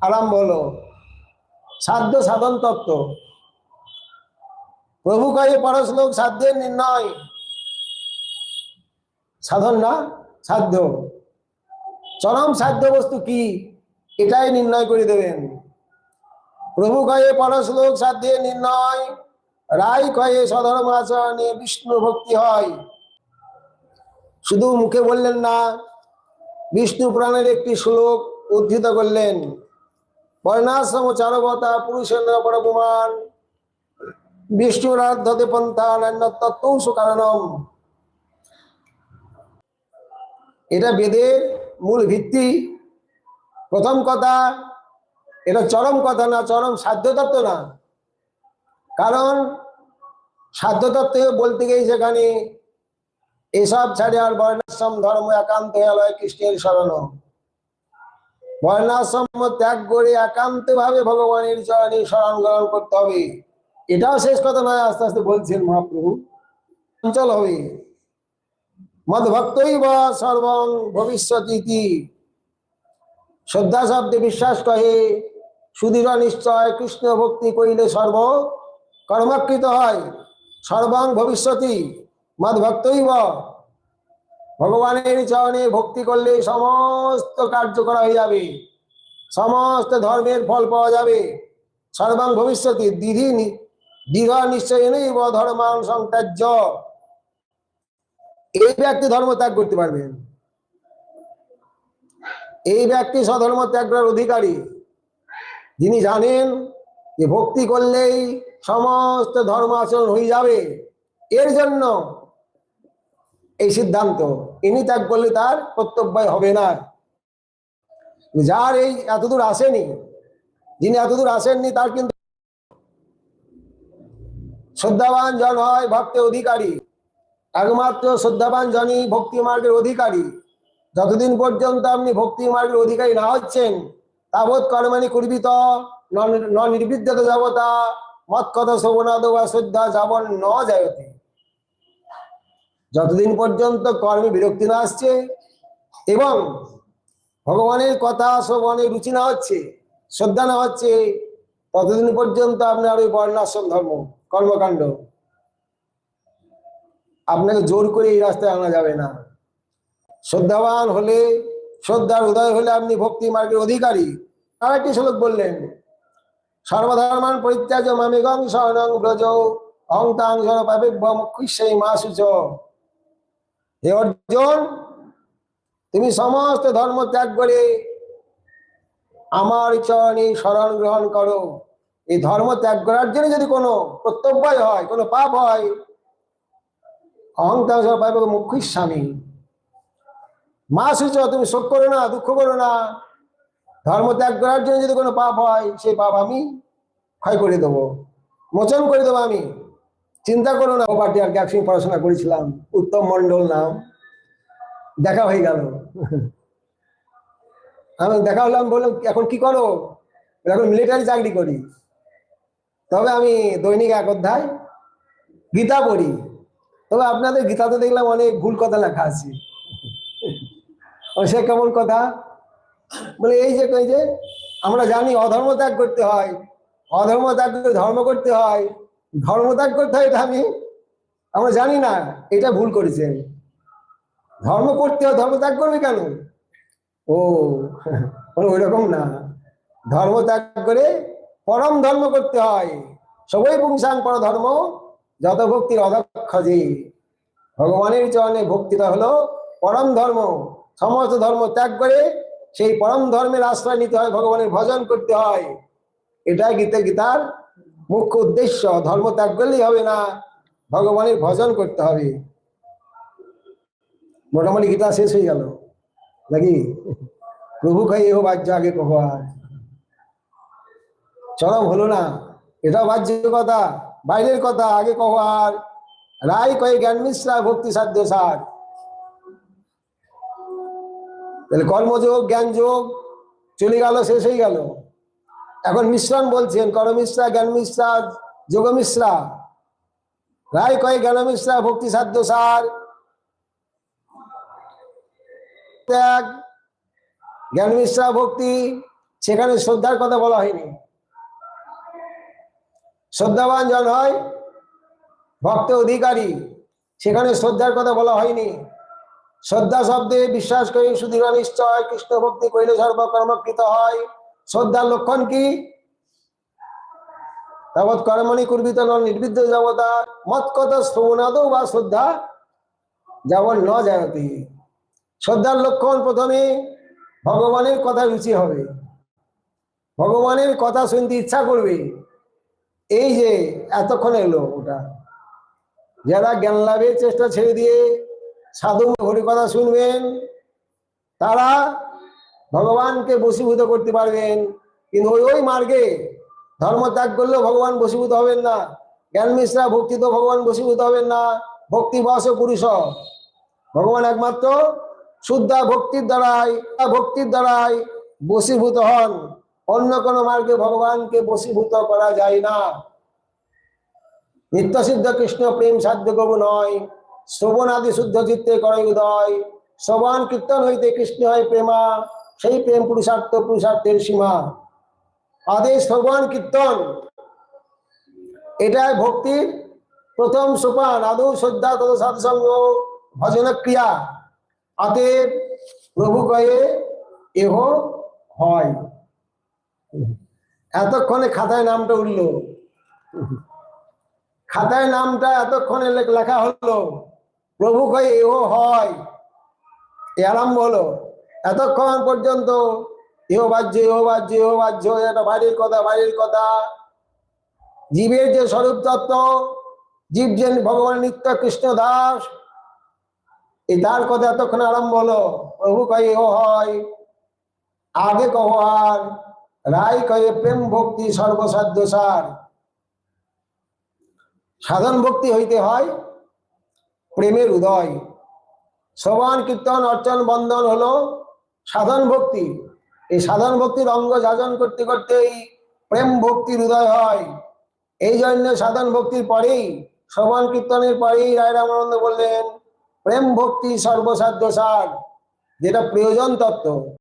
আরম্ভ হলো সাধ্য সাধন তত্ত্ব। প্রভু কয়ে পরশ্লোক সাধ্যের নির্ণয়, সাধন না সাধ্য, চরম সাধ্য বস্তু কি এটাই নির্ণয় করে দেবেন। প্রভু কয়ে পরশ্লোক সাধ্যের নির্ণয়, রায় কয়ে সধর্ম আচরণে বিষ্ণু ভক্তি হয়। শুধু মুখে বললেন না, বিষ্ণু পুরাণের একটি শ্লোক উদ্ধৃত করলেন। বর্ণাশ্রম চারবতা পুরুষেন্দ্র পরপুমান বিষ্ণুরাধ্যতে পন্থা নান্যতত্ত্বৌ সুকারণম। এটা বেদের মূল ভিত্তি। প্রথম কথা, এটা চরম কথা না, চরম সাধ্য তত্ত্ব না। কারণ সাধ্য তত্ত্ব বলতে গিয়ে সেখানে এসব ছাড়ে আর বর্ণাশ্রম ধর্ম একান্ত হয়ে কৃষ্ণের শরণ। বর্ণাশ্রম ত্যাগ করে একান্ত ভাবে ভগবানের চরণে শরণ গ্রহণ করতে হবে। এটাও শেষ কথা নয়, আস্তে আস্তে বলছেন মহাপ্রভু। চঞ্চল হবে। মদ্ভক্তই বা সর্বং ভবিষ্যতি, শ্রদ্ধা শব্দে বিশ্বাস কহে সুদৃঢ় নিশ্চয় কৃষ্ণ ভক্তি করিলে সর্ব কর্মকৃত হয়। সর্বং ভবিষ্যতি মদ্ভক্তই বা, ভগবানের চরণে ভক্তি করলে সমস্ত কার্য করা হয়ে যাবে, সমস্ত ধর্মের ফল পাওয়া যাবে। সর্বং ভবিষ্যতি দৃঢ় নিশ্চয় নেই ধর্মান সংত্যাজ্য, এই ব্যক্তি ধর্ম ত্যাগ করতে পারবেন। এই ব্যক্তি স্বধর্ম ত্যাগ করার অধিকারী, যিনি জানেন যে ভক্তি করলেই সমস্ত ধর্ম আচরণ হয়ে যাবে। এর জন্য এই সিদ্ধান্ত, ইনি ত্যাগ করলে তার কর্তব্য হবে না। যার এই এতদূর আসেনি, যিনি এতদূর আসেননি, তার কিন্তু শ্রদ্ধাবান জন হয় ভক্তের অধিকারী। একমাত্র শ্রদ্ধাবান জনই ভক্তি মার্গের অধিকারী। যতদিন পর্যন্ত আপনি ভক্তি মার্গের অধিকারী না হচ্ছেন, তাবৎ কর্মাণি কুর্বিত ন নির্বিদ্যত যাবতা মত কথা শ্রবণাদ বা শ্রদ্ধা যাবন ন যায়তে। যতদিন পর্যন্ত কর্মে বিরক্তি না আসছে এবং ভগবানের কথা শ্রবণে রুচি না হচ্ছে, শ্রদ্ধা না হচ্ছে, ততদিন পর্যন্ত আপনার ওই বর্ণাশ্রম ধর্ম কর্মকাণ্ড আপনাকে জোর করে এই রাস্তায় আনা যাবে না। শ্রদ্ধাবান হলে, শ্রদ্ধার উদয় হলে আপনি ভক্তি মার্গের অধিকারী। আর একটি শ্লোক বললেন, সর্বধর্মান পরিত্যাজ মামেগং শরণং ব্রজ অহং তাং শরণাপেভ্যমুখ্যিষ্যামি মা শুচ। হে অর্জুন, তুমি সমস্ত ধর্ম ত্যাগ করে আমার চরণে শরণ গ্রহণ করো। এই ধর্ম ত্যাগ করার জন্য যদি কোনো কর্তব্য হয়, কোনো পাপ হয়, অহং তাং শরণাপেভ্যমুখ্যিষ্যামি মা শুচ, তুমি শোক করো না, দুঃখ করো না। ধর্ম ত্যাগ করার জন্য যদি কোনো পাপ হয়, সেই পাপ আমি ক্ষয় করে দেবো, মোচন করে দেবো আমি। চিন্তা করো না। পার্টি আর একসঙ্গে পড়াশোনা করেছিলাম, উত্তম মন্ডল নাম, দেখা হয়ে গেল। আমি দেখা হলাম, বললাম এখন কি করো? এখন মিলিটারি চাকরি করি, তবে আমি দৈনিক এক অধ্যায় গীতা পড়ি। তবে আপনাদের গীতাতে দেখলাম অনেক ভুল কথা লেখা আছে। সে কেমন কথা? বলে এই যে আমরা জানি অধর্ম ত্যাগ করতে হয়, অধর্ম ত্যাগ করে ধর্ম করতে হয়, ধর্ম ত্যাগ করতে হয়, এটা আমরা জানি না। এটা ভুল করেছেন। ধর্ম করতে হয়, ধর্ম ত্যাগ করবে কেন? ও ওই রকম না, ধর্ম ত্যাগ করে পরম ধর্ম করতে হয়। সবই পুংসাং পর ধর্ম যত ভক্তির অদক্ষ যে। ভগবানের চরণে ভক্তিটা হলো পরম ধর্ম। সমস্ত ধর্ম ত্যাগ করে সেই পরম ধর্মের আশ্রয় নিতে হয়, ভগবানের ভজন করতে হয়। এটাই গীতার মুখ্য উদ্দেশ্য। ধর্ম ত্যাগ করলেই হবে না, ভগবানের ভজন করতে হবে। মোটামুটি গীতা শেষ হয়ে গেল নাকি? প্রভু খাই এহ বাহ্য আগে কহ, আর চরম হলো না। এটাও বাহ্য কথা, বাইরের কথা, আগে কহ আর। রায় কয়ে জ্ঞান মিশ্রা ভক্তি সাধ্য সার। তাহলে কর্মযোগ, জ্ঞান যোগ চলে গেল, শেষ হয়ে গেল। এখন মিশ্রণ বলছেন, কর্মমিশ্রা, জ্ঞান মিশ্রা, যোগ মিশ্রা। রায় কয়ে জ্ঞান মিশ্রা ভক্তি সাধ্য সার। ত্যাগ, জ্ঞান মিশ্রা ভক্তি, সেখানে শ্রদ্ধার কথা বলা হয়নি। শ্রদ্ধাবান জন হয় ভক্ত অধিকারী, সেখানে শ্রদ্ধার কথা বলা হয়নি। শ্রদ্ধা শব্দে বিশ্বাস করি সুদৃঢ় নিশ্চয় কৃষ্ণ ভক্তি করিলে সর্বকর্মকৃত হয়। শ্রদ্ধার লক্ষণ কি? তাবৎ কর্মণি কুর্বিত নির্বিদ্য জগতা মৎকত শ্রবণাদৌ বা শ্রদ্ধা যেমন ন জায়তি। শ্রদ্ধার লক্ষণ প্রথমে ভগবানের কথা রুচি হবে, ভগবানের কথা শুনতে ইচ্ছা করবে। এই যে এতক্ষণ এলো ওটা, যারা জ্ঞান লাভের চেষ্টা ছেড়ে দিয়ে সাধু হরি কথা শুনবেন তারা ভগবানকে বশীভূত করতে পারবেন। কিন্তু ওই মার্গে ধর্ম ত্যাগ করলেও ভগবান বশীভূত হবেন না। জ্ঞান মিশ্রা ভক্তি তো ভগবান বশীভূত হবেন না। ভক্তি বশ পুরুষ, ভগবান একমাত্র শুদ্ধ ভক্তির দ্বারাই বশীভূত হন। অন্য কোনো মার্গে ভগবানকে বশীভূত করা যায় না। নিত্য সিদ্ধ কৃষ্ণ প্রেম সাধ্য কবু নয়, শ্রবণ আদি শুদ্ধ চিত্তে করে উদয়। শ্রবণ কীর্তন হইতে কৃষ্ণ হয় প্রেমা, সেই প্রেম পুরুষার্থের সীমা। আদেশ শ্রবণ কীর্তন এটাই ভক্তির প্রথম সোপান। আদৌ শ্রদ্ধা তত সাধুসঙ্গ ভজন ক্রিয়া। অতএব প্রভু কয়ে এহ হয়। এতক্ষণে খাতায় নামটা উঠল, খাতায় নামটা এতক্ষণে লেখা হলো। প্রভু কয়ে এহ হয়, এ আরম্ভ হলো। এতক্ষণ পর্যন্ত এহ বাহ্য এহ বাহ্য এহ বাহ্য, এটা বাইরের কথা বাইরের কথা। জীবের যে স্বরূপ তত্ত্ব, জীব যে ভগবান নিত্য কৃষ্ণ দাস, এই তার কথা এতক্ষণ আরম্ভ হলো। প্রভু কয়ে এহ হয়, আগে কহ আর রায় কয়ে প্রেম ভক্তি সর্বসাধ্য সার। সাধন ভক্তি হইতে হয় প্রেমের উদয়। শ্রবণ কীর্তন অর্চন বন্দন হলো সাধন ভক্তি। এই সাধন ভক্তির অঙ্গ সাধন করতে করতেই প্রেম ভক্তির উদয় হয়। এই জন্য সাধন ভক্তির পরেই, শ্রবণ কীর্তনের পরেই রায় রামানন্দ বললেন প্রেম ভক্তি সর্বসাধ্য সার, যেটা প্রয়োজন তত্ত্ব।